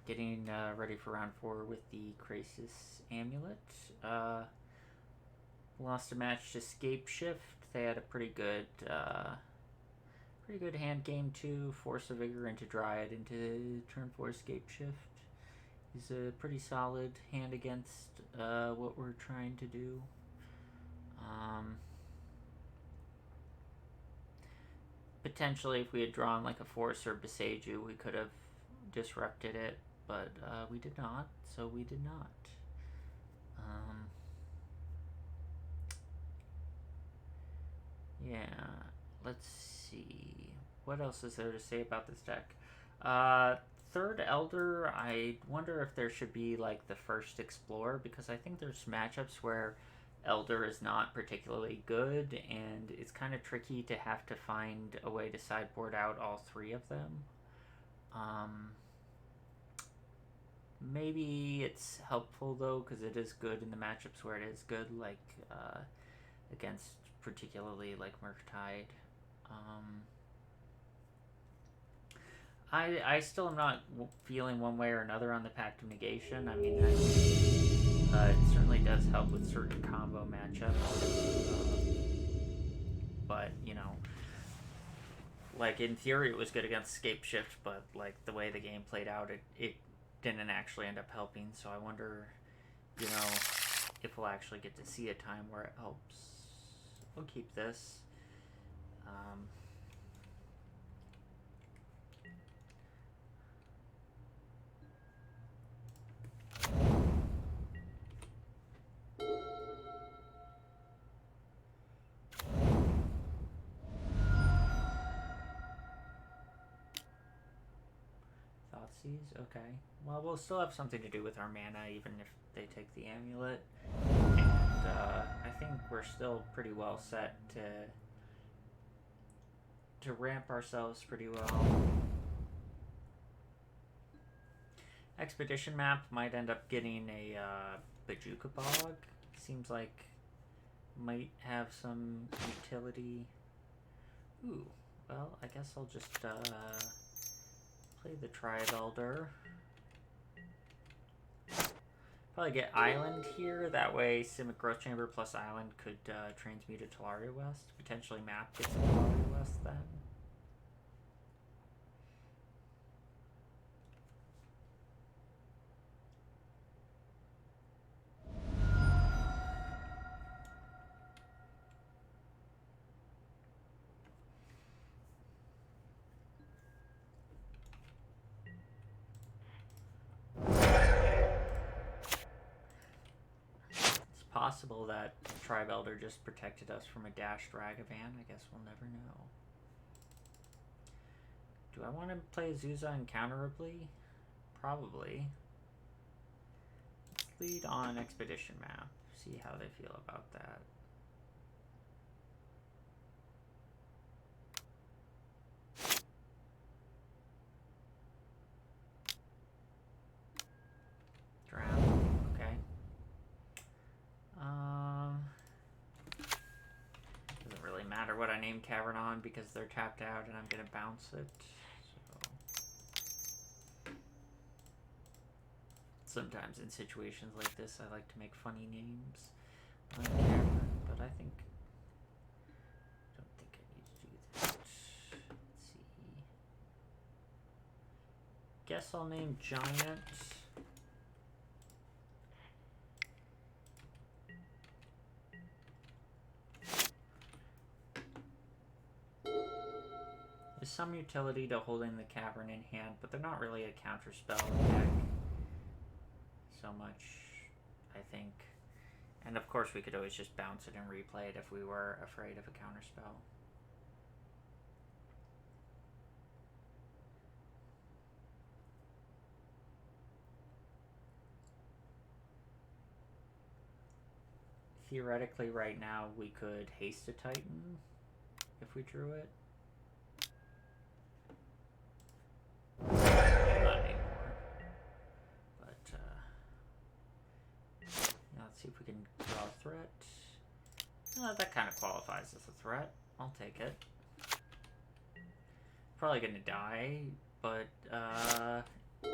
getting ready for round 4 with the Krasis Amulet. Lost a match to Scape Shift. They had a pretty good hand game too. Force of Vigor into Dryad into turn 4 Scape Shift. Is a pretty solid hand against what we're trying to do. Potentially, if we had drawn like a Force or Beseiju, we could have disrupted it, but we did not, so we did not. Yeah, let's see. What else is there to say about this deck? Third Elder, I wonder if there should be like the first Explorer, because I think there's matchups where Elder is not particularly good, and it's kind of tricky to have to find a way to sideboard out all 3 of them. Maybe it's helpful though, because it is good in the matchups where it is good, like against particularly like Murktide. I still am not feeling one way or another on the Pact of Negation. I mean, it certainly does help with certain combo matchups. But, you know, like in theory it was good against Scape Shift, but like the way the game played out, it didn't actually end up helping. So I wonder, you know, if we'll actually get to see a time where it helps. We'll keep this. Thoughtseize? Okay. Well, we'll still have something to do with our mana, even if they take the Amulet. And I think we're still pretty well set to ramp ourselves pretty well. Expedition map might end up getting a Bajuka Bog. Seems like might have some utility. Ooh, well, I guess I'll just play the Tribe Elder. Probably get Island here. That way, Simic Growth Chamber plus Island could transmute it to Talaria West. Potentially map gets to Talaria West then. Possible that Tribe Elder just protected us from a dashed Ragavan. I guess we'll never know. Do I want to play Azusa uncounterably? Probably. Let's lead on Expedition map. See how they feel about that. Doesn't really matter what I name Cavern on because they're tapped out and I'm gonna bounce it. So sometimes in situations like this I like to make funny names on Cavern, but I don't think I need to do that. Let's see. Guess I'll name Giant. There's some utility to holding the Cavern in hand, but they're not really a counterspell deck so much, I think. And of course we could always just bounce it and replay it if we were afraid of a counterspell. Theoretically right now we could haste a Titan if we drew it. Not anymore. But let's see if we can draw a threat. That kind of qualifies as a threat. I'll take it. Probably gonna die, but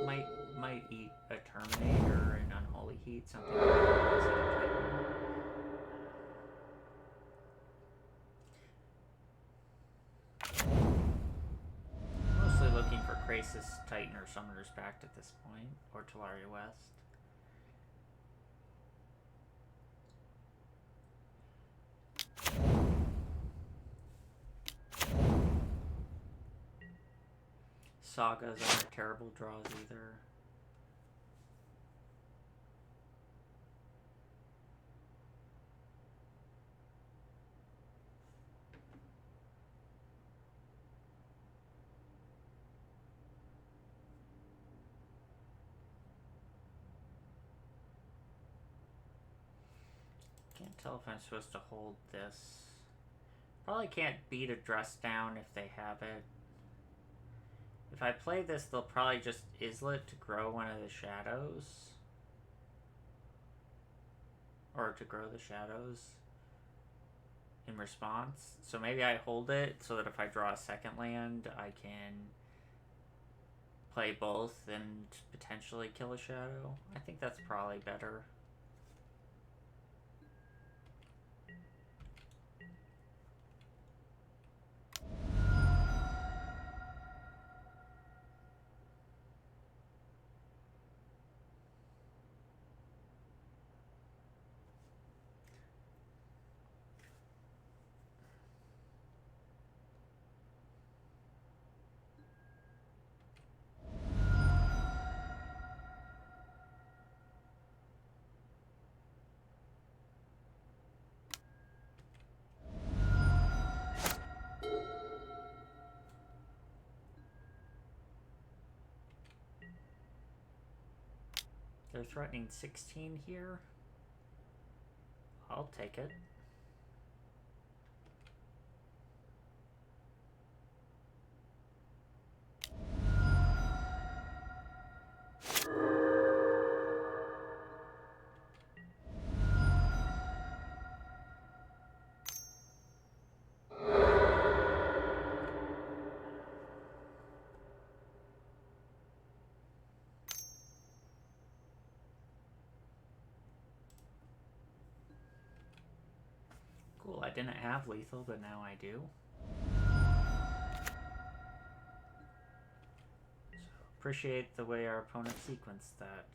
might might eat a Terminator and Unholy Heat, something like that. Mostly looking for Krasis, Titan, or Summoner's Pact at this point, or Talaria West. Sagas aren't terrible draws either. Can't tell if I'm supposed to hold this. Probably can't beat a dress down if they have it. If I play this, they'll probably just Islet to grow one of the shadows. Or to grow the shadows in response. So maybe I hold it so that if I draw a second land, I can play both and potentially kill a shadow. I think that's probably better. They're threatening 16 here. I'll take it. Cool, I didn't have lethal, but now I do. So appreciate the way our opponent sequenced that.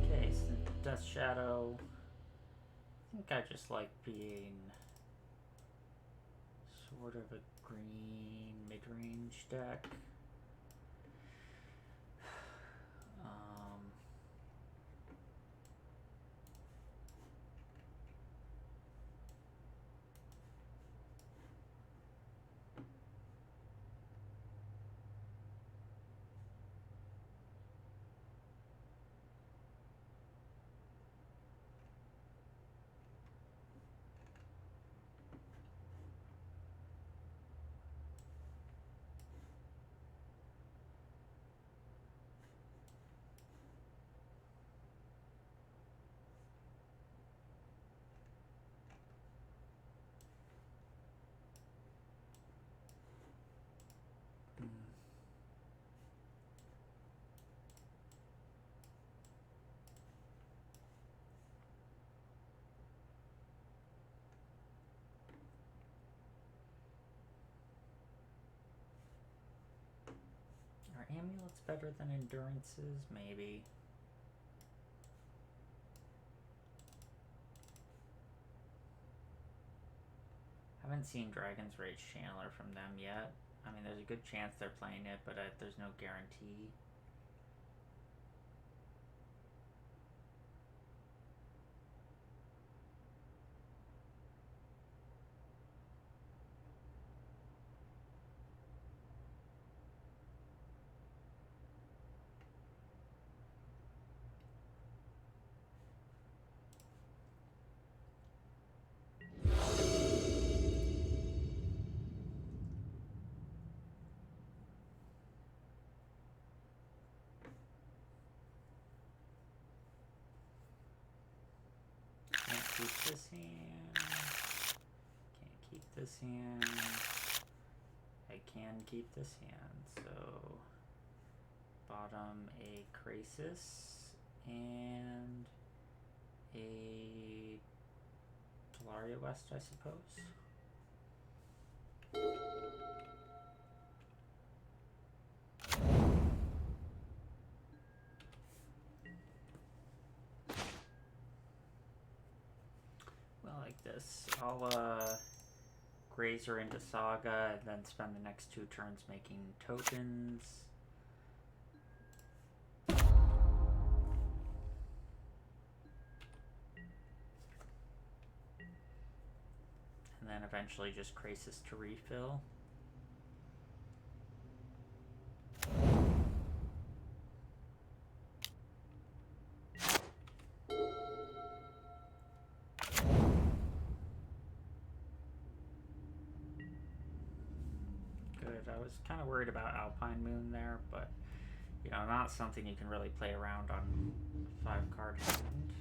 Okay, so Death Shadow. I think I just like being sort of a green mid-range deck. Are amulets better than endurances? Maybe. Haven't seen Dragon's Rage Channeler from them yet. I mean, there's a good chance they're playing it, but there's no guarantee. keep this hand. Can't keep this hand. I can keep this hand, so bottom a Krasis and a Tolaria West, I suppose. Well, like this, I'll Grazer into Saga and then spend the next 2 turns making tokens. And then eventually just Krasis to refill. Good. I was kind of worried about Alpine Moon there, but you know, not something you can really play around on 5-card hand.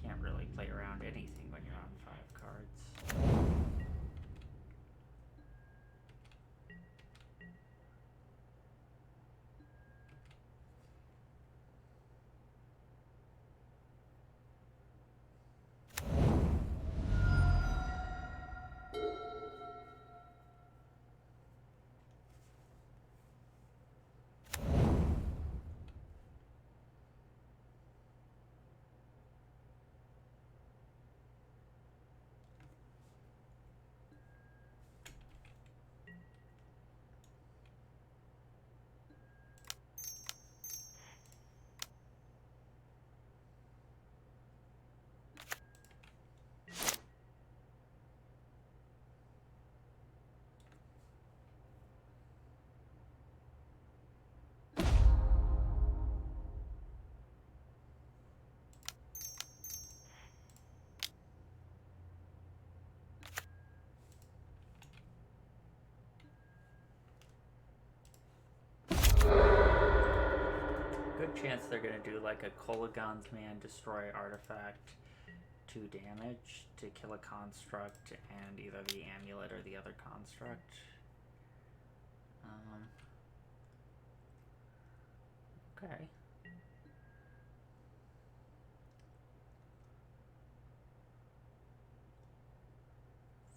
Can't really play around anything when you're on 5 cards. Good chance they're gonna do like a Kolagon command, destroy artifact, 2 damage to kill a construct and either the amulet or the other construct. Okay. I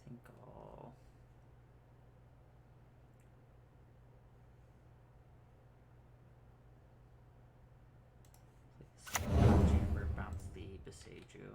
think I'll Chamber, bounce the Beseiju.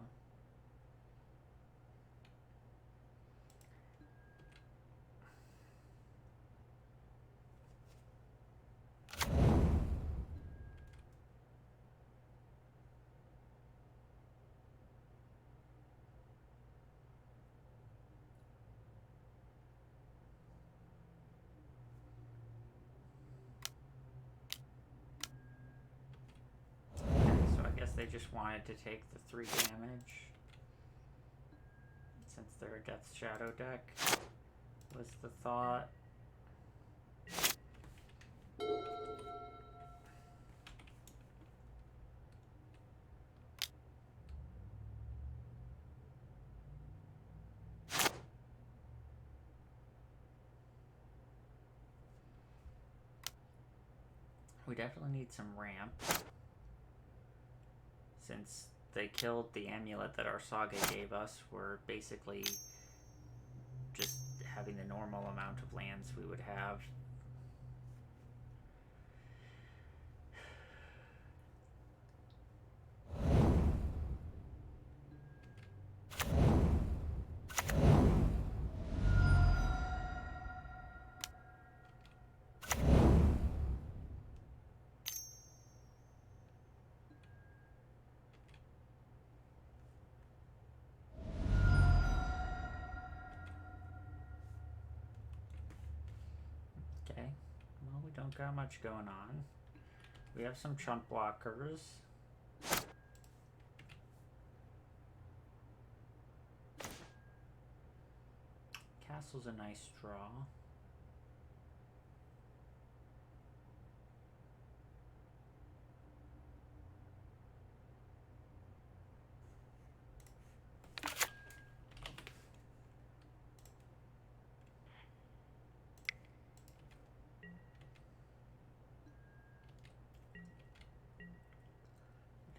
They just wanted to take the 3 damage since they're a Death Shadow deck, was the thought. We definitely need some ramp. Since they killed the amulet that our Saga gave us, we're basically just having the normal amount of lands we would have. Okay, well, we don't got much going on. We have some chump blockers. Castle's a nice draw.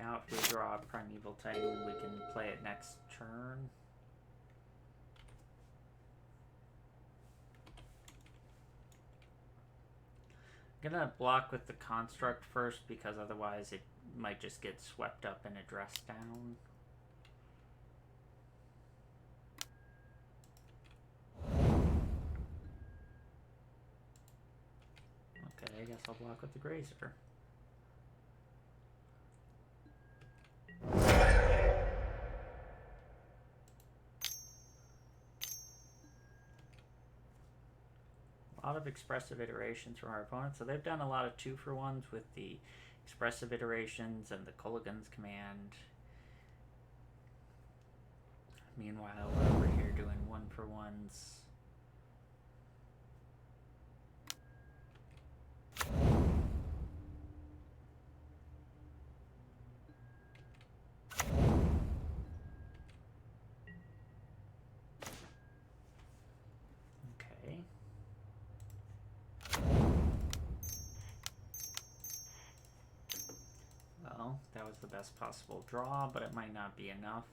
Now if we draw a Primeval Titan, we can play it next turn. I'm gonna block with the Construct first because otherwise it might just get swept up in a dress down. Okay, I guess I'll block with the Grazer. A lot of expressive iterations from our opponents. So they've done a lot of 2-for-1s with the expressive iterations and the Culligan's command. Meanwhile, we're over here doing 1-for-1s. Okay. Well, that was the best possible draw, but it might not be enough.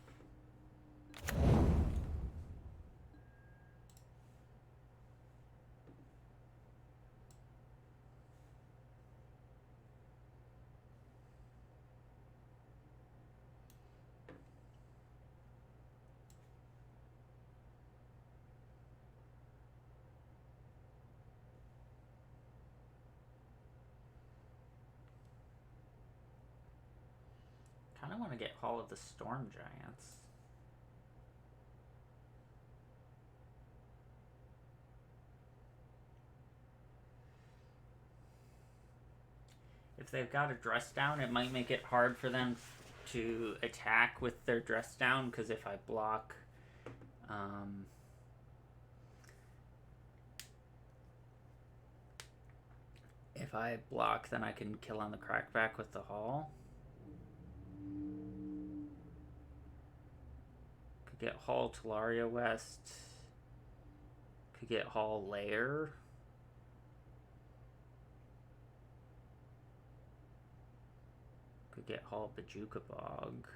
Kind of want to get Hall of the Storm Giants. If they've got a dress down, it might make it hard for them to attack with their dress down, because if I block, then I can kill on the crackback with the Hall. Could get Hall Talaria West. Could get Hall Lair. Could get Hall Bajuka Bog.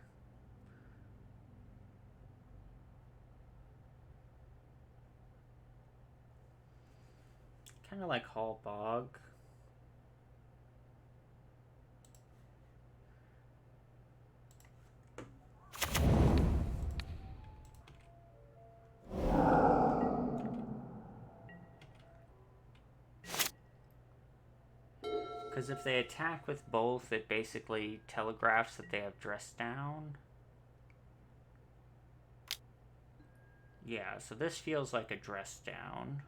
Kind of like Hall Bog. Because if they attack with both, it basically telegraphs that they have dress down. Yeah, so this feels like a dress down.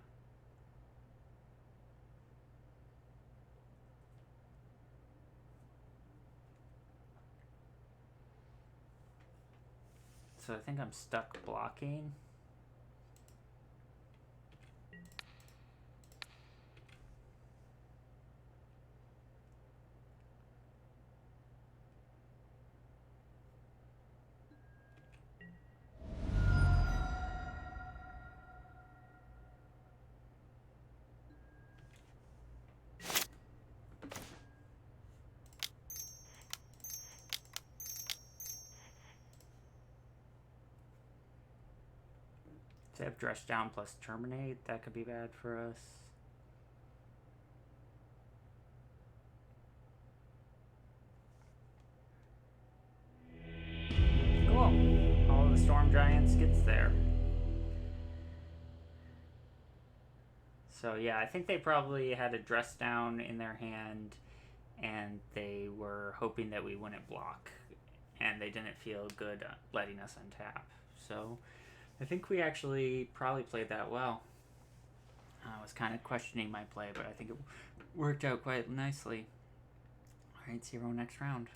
So I think I'm stuck blocking. They have dress down plus terminate. That could be bad for us. Cool. All of the Storm Giants gets there. So yeah, I think they probably had a dress down in their hand, and they were hoping that we wouldn't block, and they didn't feel good letting us untap. So I think we actually probably played that well. I was kind of questioning my play, but I think it worked out quite nicely. All right, see you all next round.